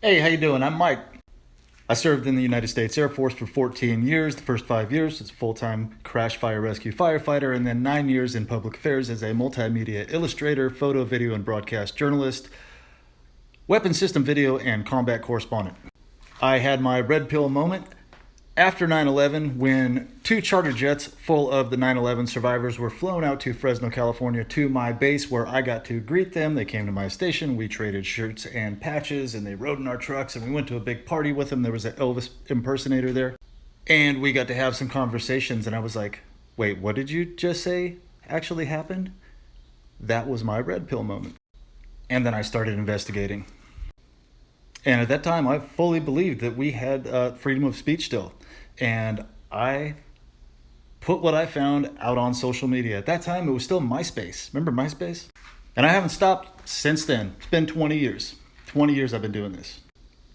Hey, how you doing? I'm Mike. I served in the United States Air Force for 14 years. The first 5 years as a full-time crash fire rescue firefighter, and then 9 years in public affairs as a multimedia illustrator, photo, video, and broadcast journalist, weapon system video, and combat correspondent. I had my red pill moment after 9/11 when two charter jets full of the 9/11 survivors were flown out to Fresno, California to my base where I got to greet them. They came to my station, we traded shirts and patches, and they rode in our trucks, and we went to a big party with them. There was an Elvis impersonator there, and we got to have some conversations, and I was like, wait, what did you just say actually happened? That was my red pill moment. And then I started investigating. And at that time, I fully believed that we had freedom of speech still. And I put what I found out on social media. At that time, it was still MySpace. Remember MySpace? And I haven't stopped since then. It's been 20 years. 20 years I've been doing this.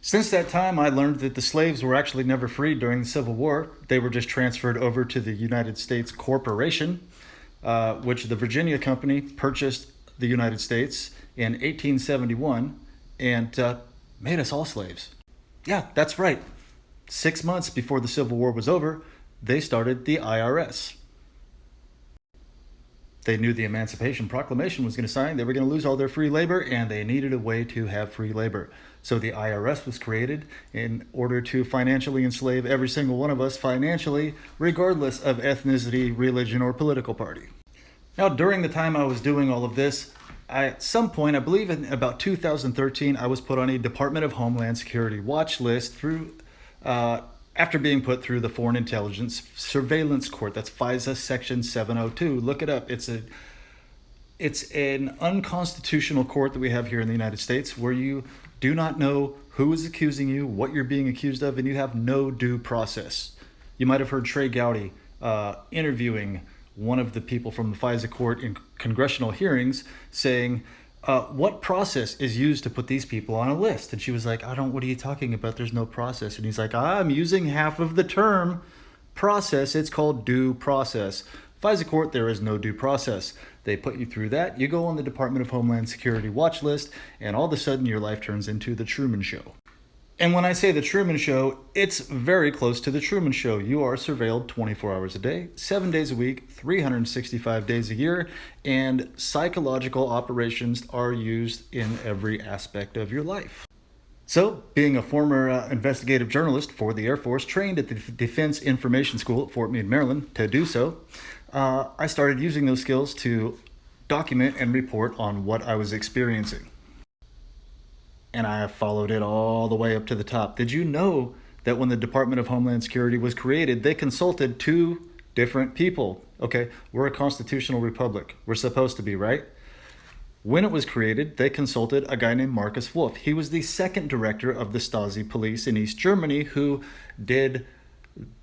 Since that time, I learned that the slaves were actually never freed during the Civil War. They were just transferred over to the United States Corporation, which the Virginia Company purchased the United States in 1871 and made us all slaves. Yeah, that's right. 6 months before the Civil War was over, they started the IRS. They knew the Emancipation Proclamation was going to sign. They were going to lose all their free labor, and they needed a way to have free labor. So the IRS was created in order to financially enslave every single one of us financially, regardless of ethnicity, religion, or political party. Now, during the time I was doing all of this, at some point, I believe in about 2013, I was put on a Department of Homeland Security watch list after being put through the Foreign Intelligence Surveillance Court. That's FISA Section 702. Look it up. It's an unconstitutional court that we have here in the United States where you do not know who is accusing you, what you're being accused of, and you have no due process. You might have heard Trey Gowdy interviewing one of the people from the FISA court in congressional hearings saying, what process is used to put these people on a list? And she was like, what are you talking about? There's no process. And he's like, I'm using half of the term process. It's called due process. FISA court, there is no due process. They put you through that. You go on the Department of Homeland Security watch list, and all of a sudden your life turns into the Truman Show. And when I say the Truman Show, it's very close to the Truman Show. You are surveilled 24 hours a day, 7 days a week, 365 days a year, and psychological operations are used in every aspect of your life. So, being a former investigative journalist for the Air Force, trained at the Defense Information School at Fort Meade, Maryland, to do so, I started using those skills to document and report on what I was experiencing. And I have followed it all the way up to the top. Did you know that when the Department of Homeland Security was created, they consulted two different people? Okay, we're a constitutional republic. We're supposed to be, right? When it was created, they consulted a guy named Markus Wolf. He was the second director of the Stasi police in East Germany who did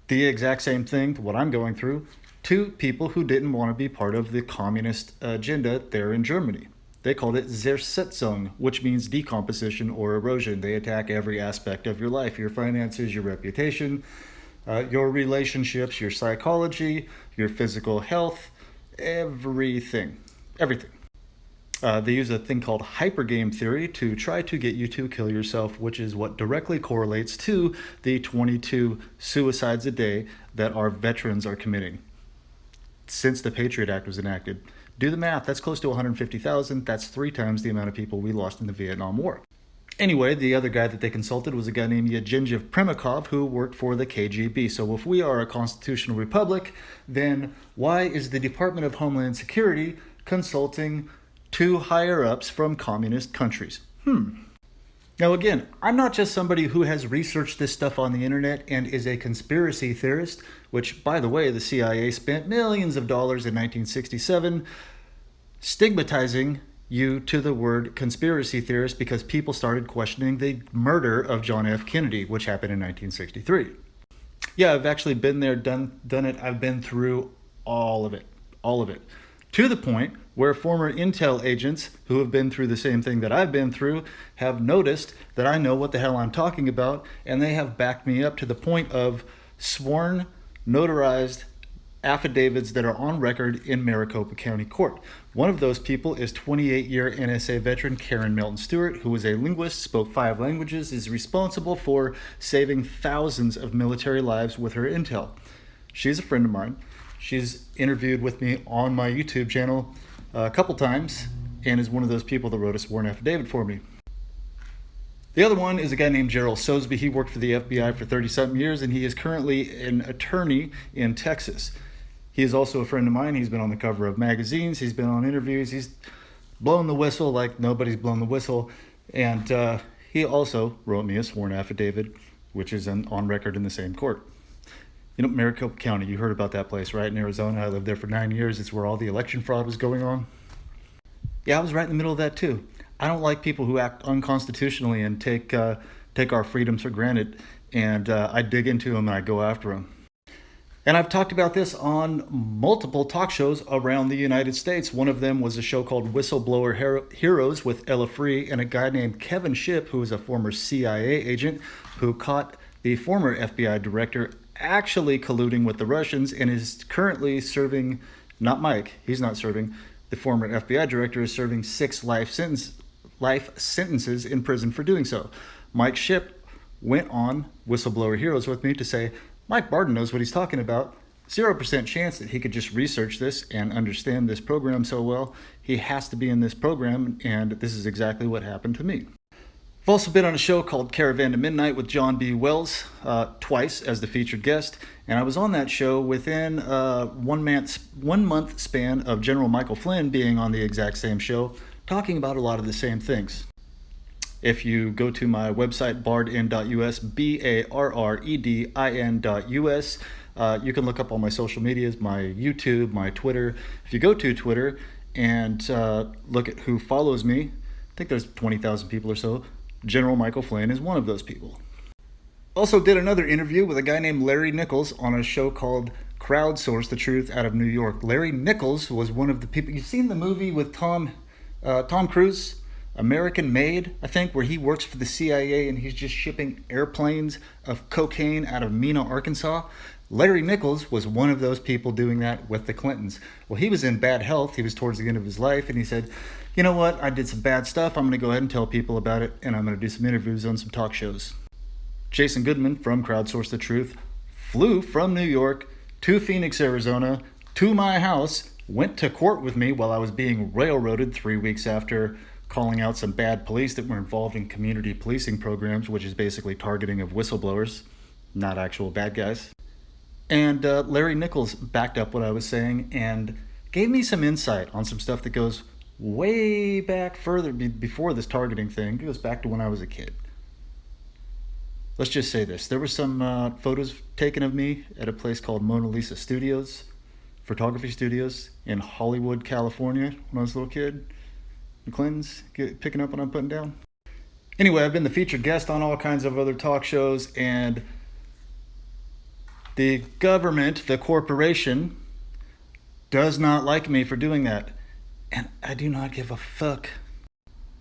the exact same thing, what I'm going through, to people who didn't want to be part of the communist agenda there in Germany. They called it Zersetzung, which means decomposition or erosion. They attack every aspect of your life, your finances, your reputation, your relationships, your psychology, your physical health, everything. Everything. They use a thing called hypergame theory to try to get you to kill yourself, which is what directly correlates to the 22 suicides a day that our veterans are committing since the Patriot Act was enacted. Do the math, that's close to 150,000. That's 3 times the amount of people we lost in the Vietnam War. Anyway, the other guy that they consulted was a guy named Yevgeny Primakov who worked for the KGB. So if we are a constitutional republic, then why is the Department of Homeland Security consulting 2 higher-ups from communist countries? Now again, I'm not just somebody who has researched this stuff on the internet and is a conspiracy theorist, which, by the way, the CIA spent millions of dollars in 1967 stigmatizing you to the word conspiracy theorist because people started questioning the murder of John F. Kennedy, which happened in 1963. Yeah, I've actually been there, done it. I've been through all of it. To the point where former intel agents who have been through the same thing that I've been through have noticed that I know what the hell I'm talking about, and they have backed me up to the point of sworn, notarized affidavits that are on record in Maricopa County Court. One of those people is 28-year NSA veteran Karen Melton Stewart, who is a linguist, spoke 5 languages, is responsible for saving thousands of military lives with her intel. She's a friend of mine. She's interviewed with me on my YouTube channel a couple times and is one of those people that wrote a sworn affidavit for me. The other one is a guy named Gerald Sosebee. He worked for the FBI for 30-something years, and he is currently an attorney in Texas. He is also a friend of mine. He's been on the cover of magazines. He's been on interviews. He's blown the whistle like nobody's blown the whistle. And he also wrote me a sworn affidavit, which is on record in the same court. You know, Maricopa County, you heard about that place, right? In Arizona. I lived there for 9 years. It's where all the election fraud was going on. Yeah, I was right in the middle of that too. I don't like people who act unconstitutionally and take our freedoms for granted, and I dig into them and I go after them. And I've talked about this on multiple talk shows around the United States. One of them was a show called Whistleblower Heroes with Ella Free and a guy named Kevin Shipp, who is a former CIA agent who caught the former FBI director actually colluding with the Russians and is currently serving, not Mike, he's not serving, the former FBI director is serving 6 life sentences in prison for doing so. Mike Shipp went on Whistleblower Heroes with me to say, Mike Barden knows what he's talking about. 0% chance that he could just research this and understand this program so well. He has to be in this program, and this is exactly what happened to me. I've also been on a show called Caravan to Midnight with John B. Wells, twice as the featured guest, and I was on that show within 1 month span of General Michael Flynn being on the exact same show, talking about a lot of the same things. If you go to my website, bardin.us, BARREDIN.us, you can look up all my social medias, my YouTube, my Twitter. If you go to Twitter and look at who follows me, I think there's 20,000 people or so. General Michael Flynn is one of those people. Also did another interview with a guy named Larry Nichols on a show called Crowdsource the Truth out of New York. Larry Nichols was one of the people, you've seen the movie with Tom Cruise, American Made, I think, where he works for the CIA and he's just shipping airplanes of cocaine out of Mena, Arkansas. Larry Nichols was one of those people doing that with the Clintons. Well, he was in bad health. He was towards the end of his life, and he said, you know what, I did some bad stuff. I'm going to go ahead and tell people about it, and I'm going to do some interviews on some talk shows. Jason Goodman from Crowdsource the Truth flew from New York to Phoenix, Arizona, to my house, went to court with me while I was being railroaded 3 weeks after calling out some bad police that were involved in community policing programs, which is basically targeting of whistleblowers, not actual bad guys. And Larry Nichols backed up what I was saying and gave me some insight on some stuff that goes way back further before this targeting thing. It goes back to when I was a kid. Let's just say this. There were some photos taken of me at a place called Mona Lisa Studios, photography studios in Hollywood, California when I was a little kid. The Clintons, picking up what I'm putting down. Anyway, I've been the featured guest on all kinds of other talk shows, and the government, the corporation, does not like me for doing that. And I do not give a fuck.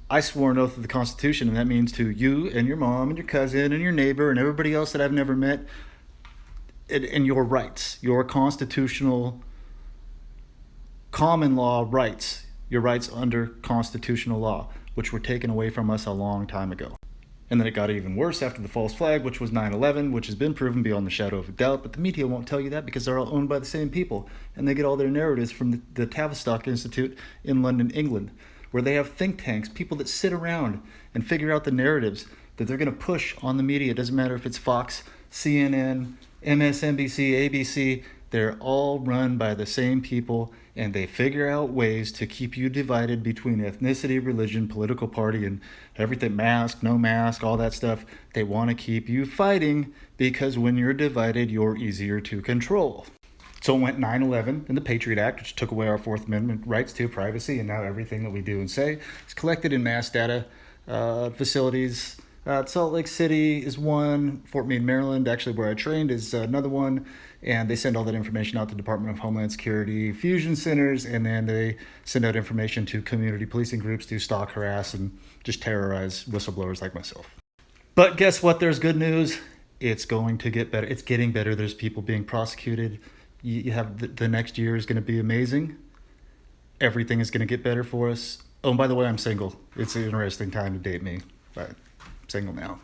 I swore an oath of the Constitution, and that means to you and your mom and your cousin and your neighbor and everybody else that I've never met, and your rights, your constitutional common law rights, your rights under constitutional law, which were taken away from us a long time ago. And then it got even worse after the false flag, which was 9/11, which has been proven beyond the shadow of a doubt, but the media won't tell you that because they're all owned by the same people, and they get all their narratives from the Tavistock Institute in London, England, where they have think tanks, people that sit around and figure out the narratives that they're going to push on the media. It doesn't matter if it's Fox, CNN, MSNBC, ABC, they're all run by the same people, and they figure out ways to keep you divided between ethnicity, religion, political party, and everything, mask, no mask, all that stuff. They want to keep you fighting because when you're divided, you're easier to control. So it went 9/11 and the Patriot Act, which took away our Fourth Amendment rights to privacy, and now everything that we do and say is collected in mass data facilities. Salt Lake City is one, Fort Meade, Maryland, actually where I trained, is another one, and they send all that information out to the Department of Homeland Security fusion centers, and then they send out information to community policing groups to stalk, harass, and just terrorize whistleblowers like myself. But guess what? There's good news. It's going to get better. It's getting better. There's people being prosecuted. You have the next year is going to be amazing. Everything is going to get better for us. Oh, and by the way, I'm single. It's an interesting time to date me, but I'm single now.